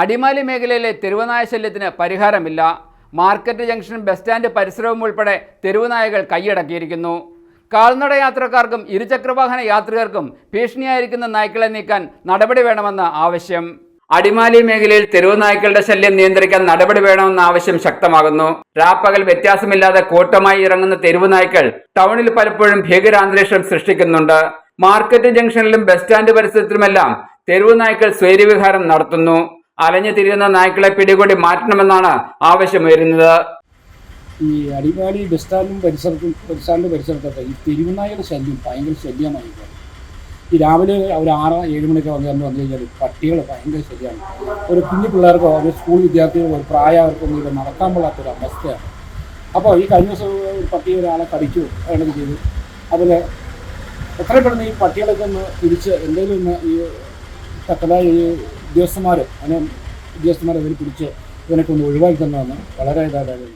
അടിമാലി മേഖലയിലെ തെരുവുനായ ശല്യത്തിന് പരിഹാരമില്ല. Market junction, bus stand പരിസരവും ഉൾപ്പെടെ തെരുവുനായകൾ കൈയടക്കിയിരിക്കുന്നു. കാൽനട യാത്രക്കാർക്കും ഇരുചക്രവാഹന യാത്രികർക്കും ഭീഷണിയായിരിക്കുന്ന നായ്ക്കളെ നീക്കാൻ നടപടി വേണമെന്ന് ആവശ്യം. അടിമാലി മേഖലയിൽ തെരുവുനായ്ക്കളുടെ ശല്യം നിയന്ത്രിക്കാൻ നടപടി വേണമെന്ന ആവശ്യം ശക്തമാകുന്നു. രാപ്പകൽ വ്യത്യാസമില്ലാതെ കൂട്ടമായി ഇറങ്ങുന്ന തെരുവുനായ്ക്കൾ ടൗണിൽ പലപ്പോഴും ഭീകരാന്തരീക്ഷം സൃഷ്ടിക്കുന്നുണ്ട്. മാർക്കറ്റ് ജംഗ്ഷനിലും ബസ് സ്റ്റാൻഡ് പരിസരത്തിലുമെല്ലാം തെരുവുനായ്ക്കൾ സ്വൈര്യവിഹാരം നടത്തുന്നു. അലഞ്ഞു തിരിയുന്ന നായ്ക്കളെ പിടികൂടി മാറ്റണമെന്നാണ് ആവശ്യമുയരുന്നത്. ഈ അടിമാലി ബസ് സ്റ്റാൻഡും പരിസരത്തൊക്കെ ഈ തെരുവുനായയുടെ ശല്യം ഭയങ്കര ശല്യമായി. ഈ രാവിലെ ഒരു 6-7 മണിയൊക്കെ വന്നു കഴിഞ്ഞാൽ പട്ടികൾ ഭയങ്കര ശല്യമാണ്. ഒരു കുഞ്ഞു പിള്ളേർക്കോ ഒരു സ്കൂൾ വിദ്യാർത്ഥികൾക്കോ പ്രായവർക്കൊന്നും ഇത് നടക്കാൻ കൊള്ളാത്തൊരു അവസ്ഥയാണ്. അപ്പോൾ ഈ കഴിഞ്ഞ ദിവസം ഒരു പട്ടി ഒരാളെ കടിക്കുകയോ അങ്ങനെ ചെയ്തു. അതിൽ എത്രയും പെട്ടെന്ന് ഈ പട്ടികളൊക്കെ ഒന്ന് തിരിച്ച് എന്തെങ്കിലും ഒന്ന് ഈ തക്കതായ ഈ ഉദ്യോഗസ്ഥന്മാർ അതിനെ പിടിച്ച് ഇതിനൊക്കെ ഒന്ന് ഒഴിവാക്കി തന്നതെന്ന് വളരെ ഇതായിട്ട്.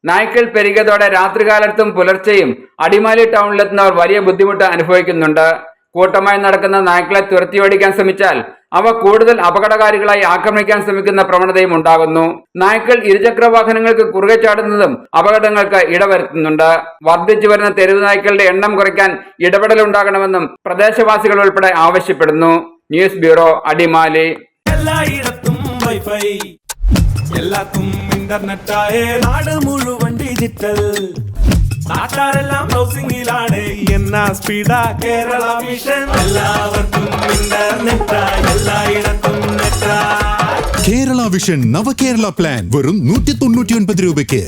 നായ്ക്കൾ പെരുകിയതോടെ രാത്രികാലത്തും പുലർച്ചെയും അടിമാലി ടൗണിലെത്തുന്നവർ വലിയ ബുദ്ധിമുട്ട് അനുഭവിക്കുന്നുണ്ട്. കൂട്ടമായി നടക്കുന്ന നായ്ക്കളെ തുരത്തിയോടിക്കാൻ ശ്രമിച്ചാൽ അവ കൂടുതൽ അപകടകാരികളായി ആക്രമിക്കാൻ ശ്രമിക്കുന്ന പ്രവണതയും ഉണ്ടാകുന്നു. നായ്ക്കൾ ഇരുചക്ര വാഹനങ്ങൾക്ക് കുറുകെ ചാടുന്നതും അപകടങ്ങൾക്ക് ഇടവരുത്തുന്നുണ്ട്. വർദ്ധിച്ചു വരുന്ന തെരുവ് നായ്ക്കളുടെ എണ്ണം കുറയ്ക്കാൻ ഇടപെടലുണ്ടാകണമെന്നും പ്രദേശവാസികൾ ഉൾപ്പെടെ ആവശ്യപ്പെടുന്നു. News bureau, Adimali. എല്ലായിടത്തും വൈഫൈ, എല്ലാത്തും ഇന്റർനെറ്റായേ, നാട് മുഴുവൻ ഡിജിറ്റൽ. നാട്ടാരെല്ലാം ബ്രൗസിംഗിലാണ്. എന്നാ സ്പീഡാ കേരള വിഷൻ. എല്ലാവർക്കും ഇന്റർനെറ്റാ, എല്ലായിടത്തും നെറ്റാ. കേരള വിഷൻ നവകേരള പ്ലാൻ വെറും 199 രൂപയ്ക്ക്.